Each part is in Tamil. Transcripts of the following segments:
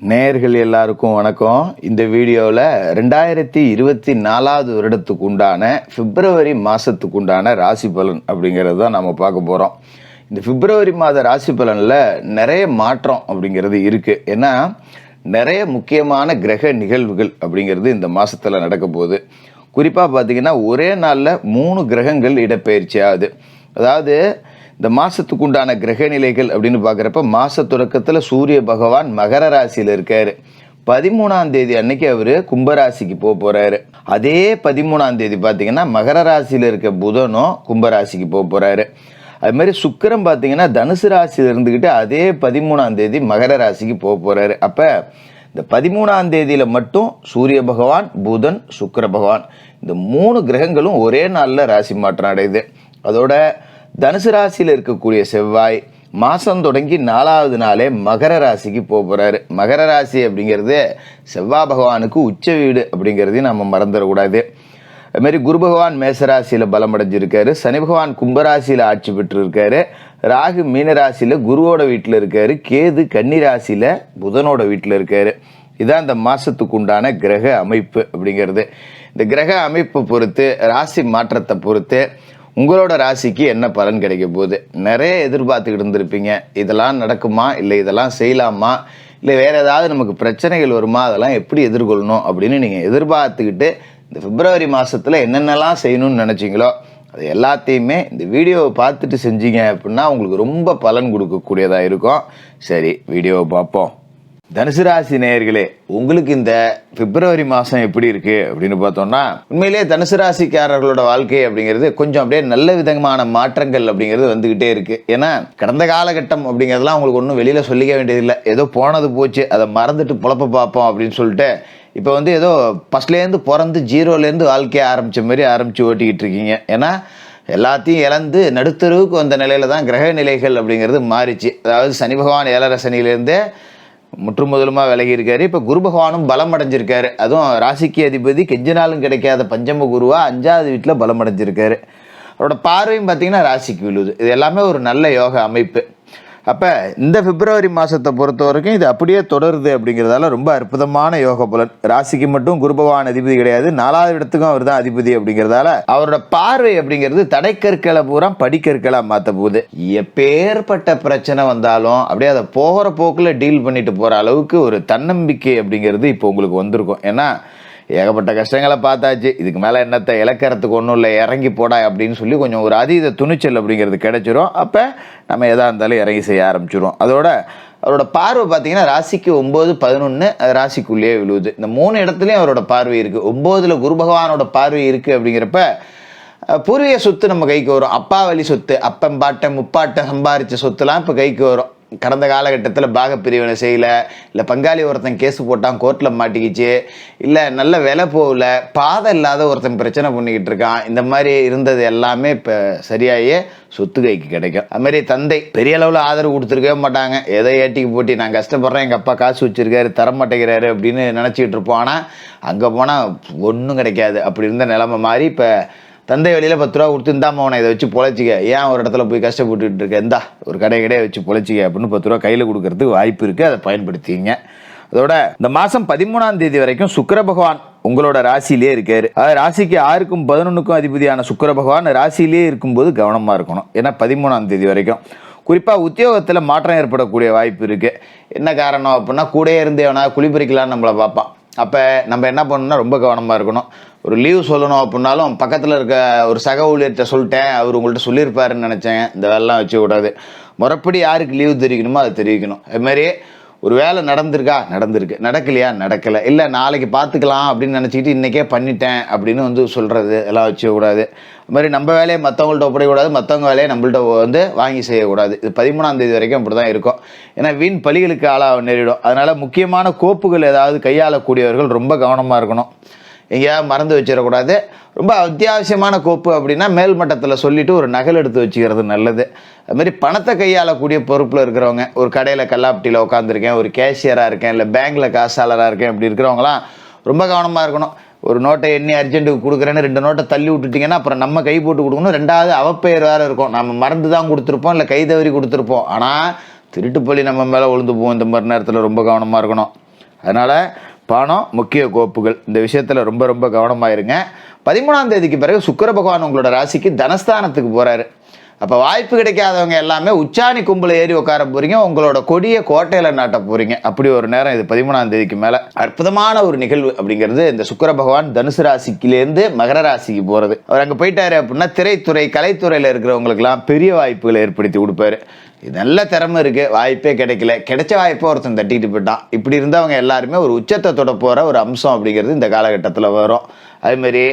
நேயர்கள் எல்லாருக்கும் வணக்கம். இந்த வீடியோவில் 2024 வருடத்துக்கு உண்டான பிப்ரவரி மாதத்துக்கு உண்டான ராசி பலன் அப்படிங்கிறது தான் நம்ம பார்க்க போகிறோம். இந்த பிப்ரவரி மாத ராசி பலனில் நிறைய மாற்றம் அப்படிங்கிறது இருக்குது. ஏன்னா நிறைய முக்கியமான கிரக நிகழ்வுகள் அப்படிங்கிறது இந்த மாதத்தில் நடக்க போகுது. குறிப்பாக பார்த்திங்கன்னா ஒரே நாளில் 3 கிரகங்கள் இடப்பெயர்ச்சி ஆகுது. அதாவது இந்த மாதத்துக்கு உண்டான கிரக நிலைகள் அப்படின்னு பார்க்குறப்ப மாத தொடக்கத்தில் சூரிய பகவான் மகர ராசியில் இருக்கார். 13ஆம் தேதி அன்னைக்கு அவர் கும்பராசிக்கு போகிறாரு. அதே 13ஆம் தேதி பார்த்தீங்கன்னா மகர ராசியில் இருக்க புதனும் கும்பராசிக்கு போகிறாரு. அதுமாதிரி சுக்கிரன் பார்த்தீங்கன்னா தனுசு ராசியில் இருந்துக்கிட்டு அதே 13ஆம் தேதி மகர ராசிக்கு போகிறாரு. அப்போ இந்த 13ஆம் தேதியில் மட்டும் சூரிய பகவான், புதன், சுக்கிர பகவான் இந்த 3 கிரகங்களும் ஒரே நாளில் ராசி மாற்றம் அடையுது. அதோட தனுசு ராசியில் இருக்கக்கூடிய செவ்வாய் மாதம் தொடங்கி 4வது நாளே மகர ராசிக்கு போகிறாரு. மகர ராசி அப்படிங்கிறது செவ்வாய் பகவானுக்கு உச்ச வீடு அப்படிங்கிறதையும் நம்ம மறந்துடக்கூடாது. அதுமாரி குரு பகவான் மேசராசியில் பலமடைஞ்சிருக்காரு. சனி பகவான் கும்பராசியில் ஆட்சி பெற்றிருக்காரு. ராகு மீனராசியில் குருவோட வீட்டில் இருக்காரு. கேது கன்னி ராசியில் புதனோட வீட்டில் இருக்காரு. இதுதான் இந்த மாதத்துக்கு உண்டான கிரக அமைப்பு அப்படிங்கிறது. இந்த கிரக அமைப்பை பொறுத்து ராசி மாற்றத்தை பொறுத்து உங்களோட ராசிக்கு என்ன பலன் கிடைக்க போகுது. நிறைய எதிர்பார்த்துக்கிட்டு இருந்திருப்பீங்க, இதெல்லாம் நடக்குமா, இல்லை இதெல்லாம் செய்யலாமா, இல்லை வேறு ஏதாவது நமக்கு பிரச்சனைகள் வருமா, அதெல்லாம் எப்படி எதிர்கொள்ளணும் அப்படின்னு நீங்கள் எதிர்பார்த்துக்கிட்டு இந்த பிப்ரவரி மாதத்தில் என்னென்னலாம் செய்யணும்னு நினச்சிங்களோ அது எல்லாத்தையுமே இந்த வீடியோவை பார்த்துட்டு செஞ்சீங்க அப்படின்னா உங்களுக்கு ரொம்ப பலன் கொடுக்கக்கூடியதாக இருக்கும். சரி, வீடியோவை பார்ப்போம். தனுசு ராசி நேயர்களே, உங்களுக்கு இந்த பிப்ரவரி மாதம் எப்படி இருக்குது அப்படின்னு பார்த்தோம்னா உண்மையிலேயே தனுசு ராசிக்காரர்களோட வாழ்க்கை அப்படிங்கிறது கொஞ்சம் அப்படியே நல்ல விதமான மாற்றங்கள் அப்படிங்கிறது வந்துக்கிட்டே இருக்குது. ஏன்னா கடந்த காலகட்டம் அப்படிங்கிறதுலாம் உங்களுக்கு ஒன்றும் வெளியில் சொல்லிக்க வேண்டியதில்லை. ஏதோ போனது போச்சு, அதை மறந்துட்டு பொழப்ப பார்ப்போம் அப்படின்னு சொல்லிட்டு இப்போ ஏதோ ஃபஸ்ட்லேருந்து பிறந்து ஜீரோலேருந்து வாழ்க்கையை ஆரம்பித்த மாதிரி ஆரம்பித்து ஓட்டிக்கிட்டு இருக்கீங்க. ஏன்னா எல்லாத்தையும் இழந்து நடுத்தருவுக்கு வந்த நிலையில் தான் கிரக நிலைகள் அப்படிங்கிறது மாறிச்சு. அதாவது சனி பகவான் 7.5 சனியிலேருந்தே முற்றுமுதலுமாக விலகி இருக்காரு. இப்போ குரு பகவானும் பலம் அடைஞ்சிருக்காரு. அதுவும் ராசிக்கு அதிபதி கெஞ்சினாலும் கிடைக்காத பஞ்சம குருவா 5வது வீட்டில் பலம் அடைஞ்சிருக்காரு. அவரோட பார்வையும் பார்த்தீங்கன்னா ராசிக்கு விழுது. இது எல்லாமே ஒரு நல்ல யோக அமைப்பு. அப்போ இந்த பிப்ரவரி மாதத்தை பொறுத்த வரைக்கும் இது அப்படியே தொடருது அப்படிங்கிறதால ரொம்ப அற்புதமான யோக பலன். ராசிக்கு மட்டும் குரு பகவான் அதிபதி கிடையாது, 4வது இடத்துக்கும் அவர் தான் அதிபதி அப்படிங்கிறதால அவரோட பார்வை அப்படிங்கிறது தடைக்கற்களை பூரா படிக்கற்களாக மாற்ற போகுது. எப்பேற்பட்ட பிரச்சனை வந்தாலும் அப்படியே அதை போகிற போக்கில் டீல் பண்ணிட்டு போகிற அளவுக்கு ஒரு தன்னம்பிக்கை அப்படிங்கிறது இப்போ உங்களுக்கு வந்திருக்கும். ஏன்னா ஏகப்பட்ட கஷ்டங்களை பார்த்தாச்சு, இதுக்கு மேலே என்னத்தை இழக்கிறதுக்கு ஒன்றும் இல்லை, இறங்கி போடா அப்படின்னு சொல்லி கொஞ்சம் ஒரு அதீத துணிச்சல் அப்படிங்கிறது கிடைச்சிரும். அப்போ நம்ம எதாக இருந்தாலும் இறங்கி செய்ய ஆரம்பிச்சிடும். அதோட அவரோட பார்வை பார்த்தீங்கன்னா ராசிக்கு 9, 11 ராசிக்குள்ளேயே விழுவுது. இந்த 3 இடத்துலையும் அவரோட பார்வை இருக்குது. 9ல் குரு பகவானோட பார்வை இருக்குது. அப்படிங்கிறப்ப பூர்வீக சொத்து நம்ம கைக்கு வரும். அப்பா வழி சொத்து, அப்பன் பாட்டன் முப்பாட்டன் சம்பாரித்த சொத்துலாம் இப்போ கைக்கு வரும். கடந்த காலகட்டத்தில் பாகப்பிரிவினை செய்யலை, இல்லை பங்காளி ஒருத்தன் கேஸு போட்டான் கோர்ட்டில் மாட்டிக்கிச்சு, இல்லை நல்ல விலை போகல, பாதை இல்லாத ஒருத்தன் பிரச்சனை பண்ணிக்கிட்டு இருக்கான். இந்த மாதிரி இருந்தது எல்லாமே இப்போ சரியாயே சொத்து கைக்கு கிடைக்கும். அதுமாதிரி தந்தை பெரிய அளவில் ஆதரவு கொடுத்துருக்கவே மாட்டாங்க. ஏதோ ஏட்டிக்கு போட்டி நான் கஷ்டப்படுறேன், எங்கள் அப்பா காசு வச்சுருக்காரு தரமாட்டேங்கிறாரு அப்படின்னு நினச்சிக்கிட்டு இருப்போம். ஆனால் அங்கே போனால் ஒன்றும் கிடைக்காது. அப்படி இருந்த நிலைமை மாதிரி இப்போ தந்தை வழியில் 10 ரூபா கொடுத்து இந்தாம அவனை இதை வச்சு பொழைச்சிக்க, ஏன் ஒரு இடத்துல போய் கஷ்டப்பட்டுட்டு இருக்க, இந்தா ஒரு கடையை வச்சு பொழைச்சிக்க அப்படின்னு 10 ரூபா கையில் கொடுக்கறதுக்கு வாய்ப்பு இருக்குது. அதை பயன்படுத்திங்க. அதோட இந்த மாதம் 13ஆம் தேதி வரைக்கும் சுக்கிர பகவான் உங்களோட ராசியிலே இருக்காரு. அதாவது ராசிக்கு 6க்கும் 11க்கும் அதிபதியான சுக்கிர பகவான் ராசியிலே இருக்கும்போது கவனமாக இருக்கணும். ஏன்னா 13ஆம் தேதி வரைக்கும் குறிப்பாக உத்தியோகத்தில் மாற்றம் ஏற்படக்கூடிய வாய்ப்பு இருக்குது. என்ன காரணம் அப்படின்னா கூடயே இருந்தேவனா குளிப்பறிக்கலான்னு நம்மளை பார்ப்பான். அப்போ நம்ம என்ன பண்ணணும்னா ரொம்ப கவனமாக இருக்கணும். ஒரு லீவ் சொல்லணும் அப்படின்னாலும் பக்கத்தில் இருக்க ஒரு சக ஊழியர்கிட்ட சொல்லிட்டேன், அவர் உங்கள்கிட்ட சொல்லியிருப்பாருன்னு நினச்சேன், இந்த வேலைலாம் வச்சுக்கூடாது. முறைப்படி யாருக்கு லீவு தெரிவிக்கணுமோ அதை தெரிவிக்கணும். அதுமாதிரி ஒரு வேலை நடந்திருக்கு, நடக்கலையா நடக்கலை, இல்லை நாளைக்கு பார்த்துக்கலாம் அப்படின்னு நினச்சிக்கிட்டு இன்றைக்கே பண்ணிட்டேன் அப்படின்னு சொல்கிறது எல்லாம் வச்சுக்கூடாது. அது மாதிரி நம்ம வேலையை மற்றவங்கள்ட்ட ஒப்படைக்கூடாது, மற்றவங்க வேலையை நம்மள்ட்ட வாங்கி செய்யக்கூடாது. இது 13ஆம் தேதி வரைக்கும் அப்படி தான் இருக்கும். ஏன்னா வீண் பலிகளுக்கு ஆளாக நேரிடும். அதனால் முக்கியமான கோப்புகள் ஏதாவது கையாளக்கூடியவர்கள் ரொம்ப கவனமாக இருக்கணும். எங்கேயாவது மறந்து வச்சிடக்கூடாது. ரொம்ப அத்தியாவசியமான கோப்பு அப்படின்னா மேல் மட்டத்தில் சொல்லிவிட்டு ஒரு நகல் எடுத்து வச்சுக்கிறது நல்லது. அதுமாதிரி பணத்தை கையாளக்கூடிய பொறுப்பில் இருக்கிறவங்க, ஒரு கடையில் கல்லாப்பட்டியில் உட்காந்துருக்கேன், ஒரு கேஷியராக இருக்கேன், இல்லை பேங்க்கில் காசாளராக இருக்கேன், அப்படி இருக்கிறவங்களாம் ரொம்ப கவனமாக இருக்கணும். ஒரு நோட்டை எண்ணி அர்ஜென்ட்டுக்கு கொடுக்குறேன்னு 2 நோட்டை தள்ளி விட்டுட்டிங்கன்னா அப்புறம் நம்ம கை போட்டு கொடுக்கணும். 2வது அவப்பெயர் வேறு இருக்கும். நம்ம மறந்து தான் கொடுத்துருப்போம், இல்லை கை தவறி கொடுத்துருப்போம். ஆனால் திருட்டுப்பள்ளி நம்ம மேலே விழுந்து போவோம். இந்த மாதிரி நேரத்தில் ரொம்ப கவனமாக இருக்கணும். அதனால் பணம் முக்கிய கோப்புகள், இந்த விஷயத்தில் ரொம்ப ரொம்ப கவனமாக இருங்க. 13ஆம் தேதிக்கு பிறகு சுக்கிர பகவான் உங்களோட ராசிக்கு தனஸ்தானத்துக்கு போகிறாரு. அப்போ வாய்ப்பு கிடைக்காதவங்க எல்லாமே உச்சாணி கும்பல ஏறி உட்கார போகிறீங்க, உங்களோட கொடிய கோட்டையில் நாட்ட போகிறீங்க. அப்படி ஒரு நேரம் இது 13ஆம் தேதிக்கு மேலே. அற்புதமான ஒரு நிகழ்வு அப்படிங்கிறது இந்த சுக்கிர பகவான் தனுசு ராசிக்கிலேருந்து மகர ராசிக்கு போகிறது. அவர் அங்கே போயிட்டாரு அப்படின்னா திரைத்துறை கலைத்துறையில் இருக்கிறவங்களுக்கெல்லாம் பெரிய வாய்ப்புகளை ஏற்படுத்தி கொடுப்பாரு. நல்ல திறமை இருக்குது, வாய்ப்பே கிடைக்கல, கிடைச்ச வாய்ப்பை ஒருத்தன் தட்டிட்டு போயிட்டான். இப்படி இருந்தவங்க எல்லாருமே ஒரு உச்சத்தை தொட போகிற ஒரு அம்சம் அப்படிங்கிறது இந்த காலகட்டத்தில் வரும். அதுமாரி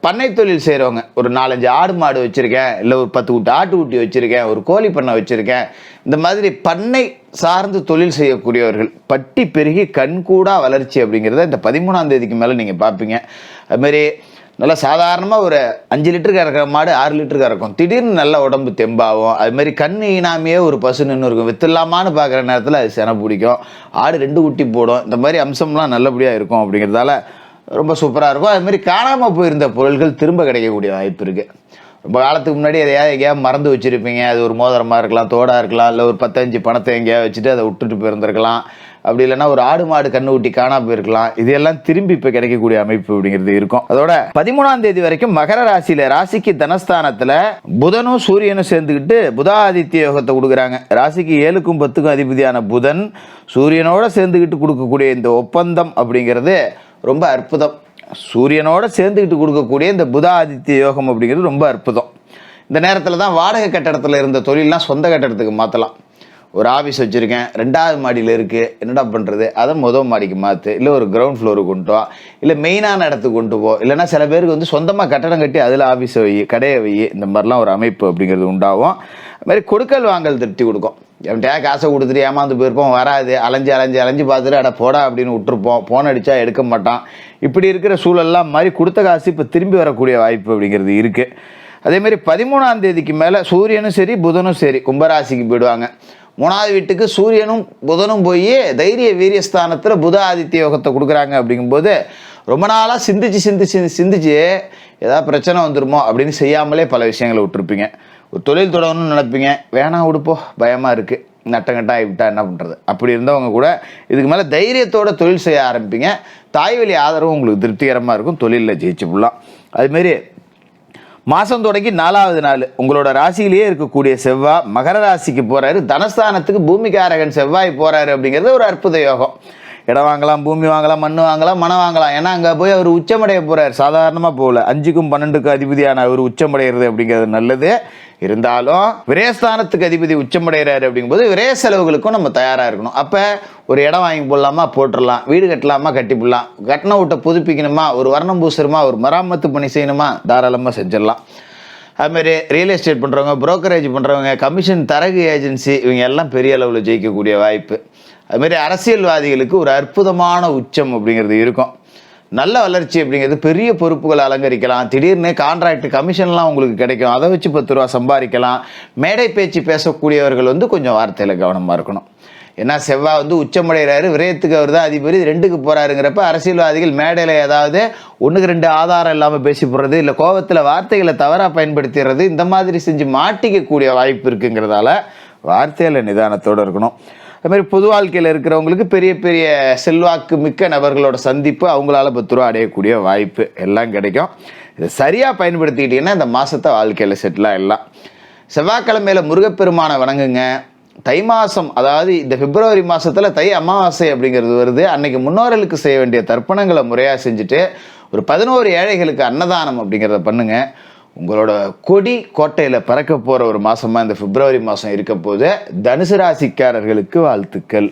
பண்ணை தொழில் செய்கிறவங்க, ஒரு 4-5 ஆடு மாடு வச்சுருக்கேன், இல்லை ஒரு 10 குட்டி ஆட்டு குட்டி வச்சுருக்கேன், ஒரு கோழி பண்ணை வச்சுருக்கேன், இந்த மாதிரி பண்ணை சார்ந்து தொழில் செய்யக்கூடியவர்கள் பட்டி பெருகி கண்கூடா வளர்ச்சி அப்படிங்கிறத இந்த 13ஆம் தேதிக்கு மேலே நீங்கள் பார்ப்பீங்க. அதுமாரி நல்லா சாதாரணமாக ஒரு 5 லிட்டருக்கு இறக்குற மாடு 6 லிட்டருக்கு இறக்கும், திடீர்னு நல்ல உடம்பு தெம்பாகும். அதுமாரி கண் ஈனாமையே ஒரு பசு நின்று இருக்கும், வித்துலாமான்னு பார்க்குற நேரத்தில் அது செனை பிடிக்கும், ஆடு 2 குட்டி போடும். இந்த மாதிரி அம்சம்லாம் நல்லபடியாக இருக்கும் அப்படிங்கிறதால ரொம்ப சூப்பராக இருக்கும். அதுமாரி காணாமல் போயிருந்த பொருட்கள் திரும்ப கிடைக்கக்கூடிய வாய்ப்பு இருக்குது. ரொம்ப காலத்துக்கு முன்னாடி எங்கேயாவது மறந்து வச்சுருப்பீங்க, அது ஒரு மோதிரமாக இருக்கலாம், தோடாக இருக்கலாம், இல்லை ஒரு 10-5 பணத்தை எங்கேயாவது வச்சுட்டு அதை விட்டுட்டு போயிருந்திருக்கலாம், அப்படி இல்லைன்னா ஒரு ஆடு மாடு கண்ணு ஊட்டி காணாமல் போயிருக்கலாம். இதெல்லாம் திரும்பி இப்போ கிடைக்கக்கூடிய அமைப்பு அப்படிங்கிறது இருக்கும். அதோட 13ஆம் தேதி வரைக்கும் மகர ராசியில் ராசிக்கு தனஸ்தானத்தில் புதனும் சூரியனும் சேர்ந்துக்கிட்டு புதாதித்ய யோகத்தை கொடுக்குறாங்க. ராசிக்கு 7க்கும் 10க்கும் அதிபதியான புதன் சூரியனோட சேர்ந்துக்கிட்டு கொடுக்கக்கூடிய இந்த ஒப்பந்தம் அப்படிங்கிறது ரொம்ப அற்புதம். சூரியனோட சேர்ந்துக்கிட்டு கொடுக்கக்கூடிய இந்த புதாதித்ய யோகம் அப்படிங்கிறது ரொம்ப அற்புதம். இந்த நேரத்தில் தான் வாடகை கட்டடத்தில் இருந்த தொழிலெலாம் சொந்த கட்டடத்துக்கு மாற்றலாம். ஒரு ஆஃபீஸ் வச்சுருக்கேன், 2வது மாடியில் இருக்குது, என்னடா பண்ணுறது, அதை முதல் மாடிக்கு மாற்று, இல்லை ஒரு கிரவுண்ட் ஃப்ளோருக்கு கொண்டு வா, இல்லை மெயினான இடத்துக்கு கொண்டு போ, இல்லைனா சில பேருக்கு வந்து சொந்தமாக கட்டடம் கட்டி அதில் ஆஃபீஸை வை, கடையை வை, இந்த மாதிரிலாம் ஒரு அமைப்பு அப்படிங்கிறது உண்டாகும். அதுமாதிரி கொடுக்கல் வாங்கல் திருப்தி கொடுக்கும். என்கிட்ட காசை கொடுத்துட்டு ஏமாந்து போயிருப்போம், வராது, அலைஞ்சு பார்த்துட்டு அட போடா அப்படின்னு விட்டுருப்போம், ஃபோன் அடித்தா எடுக்க மாட்டான். இப்படி இருக்கிற சூழல்லாம் மாதிரி கொடுத்த காசு இப்போ திரும்பி வரக்கூடிய வாய்ப்பு அப்படிங்கிறது இருக்குது. அதேமாதிரி 13ஆம் தேதிக்கு மேலே சூரியனும் சரி புதனும் சரி கும்பராசிக்கு போயிடுவாங்க. 3வது வீட்டுக்கு சூரியனும் புதனும் போய் தைரிய வீரியஸ்தானத்தில் புத ஆதித்ய யோகத்தை கொடுக்குறாங்க. அப்படிங்கும்போது ரொம்ப நாளாக சிந்திச்சு ஏதாவது பிரச்சனை வந்துருமோ அப்படின்னு செய்யாமலே பல விஷயங்களை விட்டுருப்பீங்க. ஒரு தொழில் தொடங்கணும்னு நினைப்பீங்க, வேணாம் விடுப்போ பயமாக இருக்குது, நட்டங்கட்டா ஆகிவிட்டா என்ன பண்ணுறது, அப்படி இருந்தவங்க கூட இதுக்கு மேலே தைரியத்தோட தொழில் செய்ய ஆரம்பிப்பீங்க. தாய்வழி ஆதரவும் உங்களுக்கு திருப்திகரமாக இருக்கும், தொழிலில் ஜெயிச்சு போடலாம். அதுமாரி மாதம் தொடங்கி 4வது நாள் உங்களோட ராசியிலேயே இருக்கக்கூடிய செவ்வாய் மகர ராசிக்கு போகிறாரு. தனஸ்தானத்துக்கு பூமிக்காரகன் செவ்வாய் போகிறாரு அப்படிங்கிறது ஒரு அற்புத யோகம். இடம் வாங்கலாம், பூமி வாங்கலாம், மண் வாங்கலாம், மனம் வாங்கலாம். ஏன்னா அங்கே போய் அவர் உச்சமடைய போகிறார், சாதாரணமாக போகல. 5க்கும் 12க்கும் அதிபதியான அவர் உச்சமடைகிறது அப்படிங்கிறது நல்லது. இருந்தாலும் விரயஸ்தானத்துக்கு அதிபதி உச்சமடைகிறாரு அப்படிங்கும்போது விரய செலவுகளுக்கும் நம்ம தயாராக இருக்கணும். அப்போ ஒரு இடம் வாங்கி போடலாமா, போட்டுடலாம். வீடு கட்டலாமா, கட்டி போடலாம். கட்டின வீட்டை புதுப்பிக்கணுமா, ஒரு வர்ணம் பூசணுமா, ஒரு மராமத்து பணி செய்யணுமா, தாராளமாக செஞ்சிடலாம். அதுமாரி ரியல் எஸ்டேட் பண்ணுறவங்க, புரோக்கரேஜ் பண்ணுறவங்க, கமிஷன் தரகு ஏஜென்சி, இவங்க எல்லாம் பெரிய அளவில் ஜெயிக்கக்கூடிய வாய்ப்பு. அதுமாரி அரசியல்வாதிகளுக்கு ஒரு அற்புதமான உச்சம் அப்படிங்கிறது இருக்கும். நல்ல வளர்ச்சி அப்படிங்கிறது, பெரிய பொறுப்புகளை அலங்கரிக்கலாம். திடீர்னு கான்ட்ராக்ட் கமிஷன்லாம் உங்களுக்கு கிடைக்கும், அதை வச்சு 10 ரூபா சம்பாதிக்கலாம். மேடை பேச்சு பேசக்கூடியவர்கள் வந்து கொஞ்சம் வார்த்தையில் கவனமாக இருக்கணும். ஏன்னா செவ்வாய் வந்து உச்சமடைகிறாரு, விரயத்துக்கு அவர் தான் அதிபதி, 2க்கு போகிறாருங்கிறப்ப அரசியல்வாதிகள் மேடையில் ஏதாவது 1க்கு 2 ஆதாரம் இல்லாமல் பேசி போடுறது, இல்லை கோபத்தில் வார்த்தைகளை தவறாக பயன்படுத்திடுறது, இந்த மாதிரி செஞ்சு மாட்டிக்கக்கூடிய வாய்ப்பு இருக்குங்கிறதால வார்த்தையில் நிதானத்தோடு இருக்கணும். அதுமாதிரி பொது வாழ்க்கையில் இருக்கிறவங்களுக்கு பெரிய பெரிய செல்வாக்கு மிக்க நபர்களோட சந்திப்பு, அவங்களால 10 ரூபா அடையக்கூடிய வாய்ப்பு எல்லாம் கிடைக்கும். இதை சரியாக பயன்படுத்திக்கிட்டிங்கன்னா இந்த மாதத்தை வாழ்க்கையில் செட்டில் ஆகிடலாம். செவ்வாய்க்கிழமையில் முருகப்பெருமானை வணங்குங்க. தை மாதம், அதாவது இந்த பிப்ரவரி மாதத்தில் தை அமாவாசை அப்படிங்கிறது வருது. அன்னைக்கு முன்னோர்களுக்கு செய்ய வேண்டிய தர்ப்பணங்களை முறையாக செஞ்சுட்டு ஒரு 11 ஏழைகளுக்கு அன்னதானம் அப்படிங்கிறத பண்ணுங்கள். உங்களோட கொடி கோட்டையில் பறக்க போகிற ஒரு மாதமாக இந்த பிப்ரவரி மாதம் இருக்க போது தனுசு ராசிக்காரர்களுக்கு வாழ்த்துக்கள்.